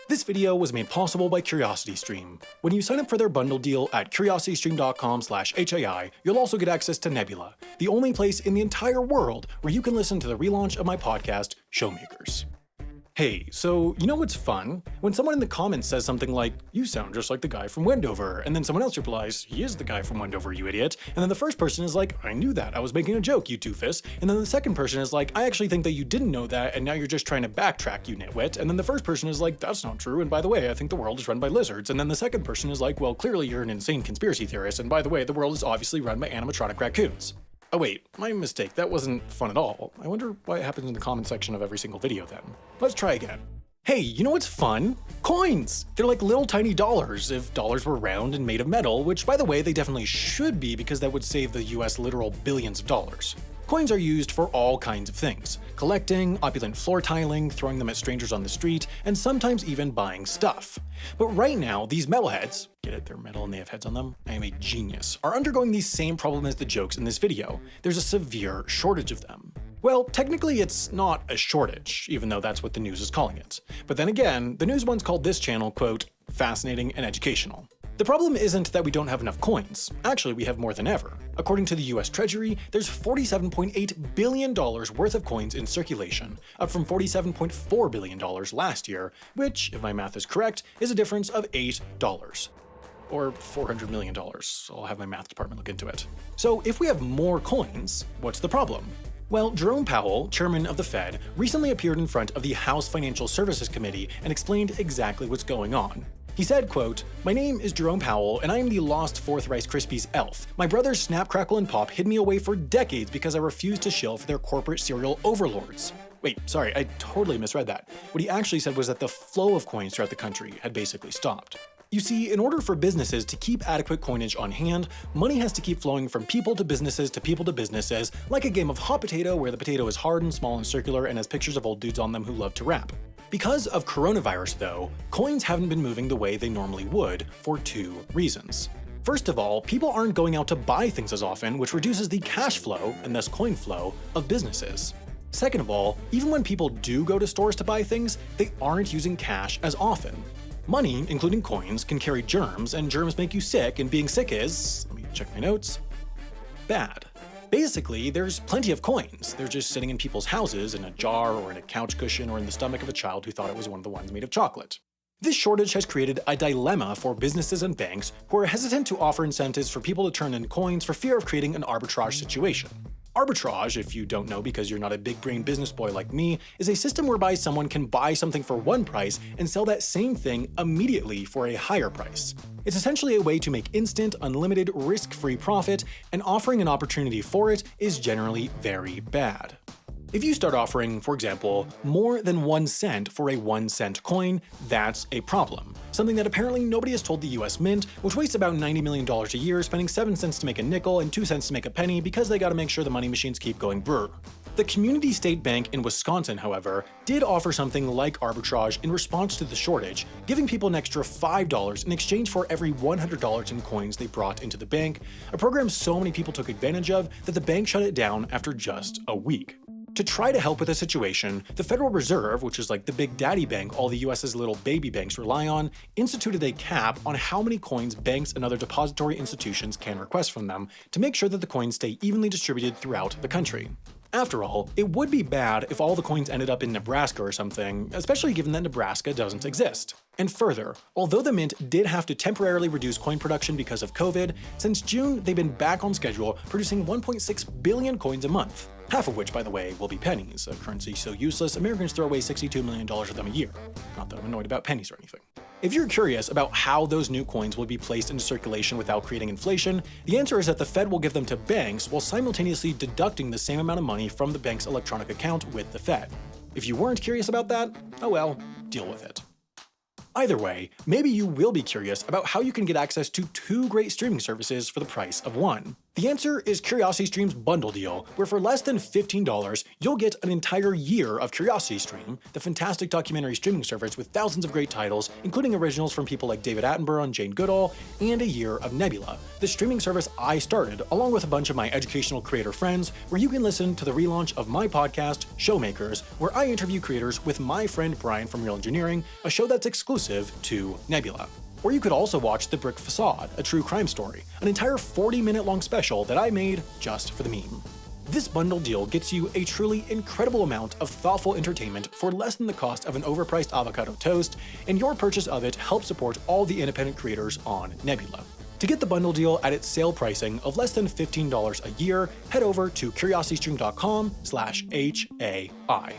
This video was made possible by CuriosityStream. When you sign up for their bundle deal at curiositystream.com/HAI, you'll also get access to Nebula, the only place in the entire world where you can listen to the relaunch of my podcast, Showmakers. Hey, so you know what's fun? When someone in the comments says something like, "You sound just like the guy from Wendover," and then someone else replies, "He is the guy from Wendover, you idiot." And then the first person is like, "I knew that, I was making a joke, you doofus." And then the second person is like, "I actually think that you didn't know that, and now you're just trying to backtrack, you nitwit." And then the first person is like, "That's not true, and by the way, I think the world is run by lizards." And then the second person is like, "Well, clearly you're an insane conspiracy theorist, and by the way, the world is obviously run by animatronic raccoons." Oh wait, my mistake, that wasn't fun at all. I wonder why it happens in the comment section of every single video then. Let's try again. Hey, you know what's fun? Coins! They're like little tiny dollars, if dollars were round and made of metal, which by the way, they definitely should be because that would save the US literal billions of dollars. Coins are used for all kinds of things: collecting, opulent floor tiling, throwing them at strangers on the street, and sometimes even buying stuff. But right now, these metalheads, get it, they're metal and they have heads on them? I am a genius, are undergoing the same problem as the jokes in this video. There's a severe shortage of them. Well, technically it's not a shortage, even though that's what the news is calling it. But then again, the news once called this channel, quote, fascinating and educational. The problem isn't that we don't have enough coins. Actually, we have more than ever. According to the US Treasury, there's $47.8 billion worth of coins in circulation, up from $47.4 billion last year, which, if my math is correct, is a difference of $8. Or $400 million. I'll have my math department look into it. So if we have more coins, what's the problem? Well, Jerome Powell, chairman of the Fed, recently appeared in front of the House Financial Services Committee and explained exactly what's going on. He said, quote, "My name is Jerome Powell, and I am the lost fourth Rice Krispies elf. My brothers Snap, Crackle, and Pop hid me away for decades because I refused to shill for their corporate cereal overlords." Wait, sorry, I totally misread that. What he actually said was that the flow of coins throughout the country had basically stopped. You see, in order for businesses to keep adequate coinage on hand, money has to keep flowing from people to businesses to people to businesses, like a game of hot potato where the potato is hard and small and circular and has pictures of old dudes on them who love to rap. Because of coronavirus though, coins haven't been moving the way they normally would for two reasons. First of all, people aren't going out to buy things as often, which reduces the cash flow, and thus coin flow, of businesses. Second of all, even when people do go to stores to buy things, they aren't using cash as often. Money, including coins, can carry germs, and germs make you sick, and being sick is, let me check my notes, bad. Basically, there's plenty of coins. They're just sitting in people's houses, in a jar, or in a couch cushion, or in the stomach of a child who thought it was one of the ones made of chocolate. This shortage has created a dilemma for businesses and banks who are hesitant to offer incentives for people to turn in coins for fear of creating an arbitrage situation. Arbitrage, if you don't know because you're not a big-brain business boy like me, is a system whereby someone can buy something for one price and sell that same thing immediately for a higher price. It's essentially a way to make instant, unlimited, risk-free profit, and offering an opportunity for it is generally very bad. If you start offering, for example, more than 1 cent for a 1-cent coin, that's a problem. Something that apparently nobody has told the US Mint, which wastes about $90 million a year spending 7 cents to make a nickel and 2 cents to make a penny because they gotta make sure the money machines keep going brr. The Community State Bank in Wisconsin, however, did offer something like arbitrage in response to the shortage, giving people an extra $5 in exchange for every $100 in coins they brought into the bank, a program so many people took advantage of that the bank shut it down after just a week. To try to help with the situation, the Federal Reserve, which is like the big daddy bank all the US's little baby banks rely on, instituted a cap on how many coins banks and other depository institutions can request from them to make sure that the coins stay evenly distributed throughout the country. After all, it would be bad if all the coins ended up in Nebraska or something, especially given that Nebraska doesn't exist. And further, although the Mint did have to temporarily reduce coin production because of COVID, since June they've been back on schedule producing 1.6 billion coins a month. Half of which, by the way, will be pennies, a currency so useless Americans throw away $62 million of them a year. Not that I'm annoyed about pennies or anything. If you're curious about how those new coins will be placed into circulation without creating inflation, the answer is that the Fed will give them to banks while simultaneously deducting the same amount of money from the bank's electronic account with the Fed. If you weren't curious about that, oh well, deal with it. Either way, maybe you will be curious about how you can get access to 2 great streaming services for the price of one. The answer is CuriosityStream's bundle deal, where for less than $15, you'll get an entire year of CuriosityStream, the fantastic documentary streaming service with thousands of great titles, including originals from people like David Attenborough and Jane Goodall, and a year of Nebula, the streaming service I started, along with a bunch of my educational creator friends, where you can listen to the relaunch of my podcast, Showmakers, where I interview creators with my friend Brian from Real Engineering, a show that's exclusive to Nebula. Or you could also watch The Brick Facade, a true crime story, an entire 40-minute long special that I made just for the meme. This bundle deal gets you a truly incredible amount of thoughtful entertainment for less than the cost of an overpriced avocado toast, and your purchase of it helps support all the independent creators on Nebula. To get the bundle deal at its sale pricing of less than $15 a year, head over to curiositystream.com/HAI.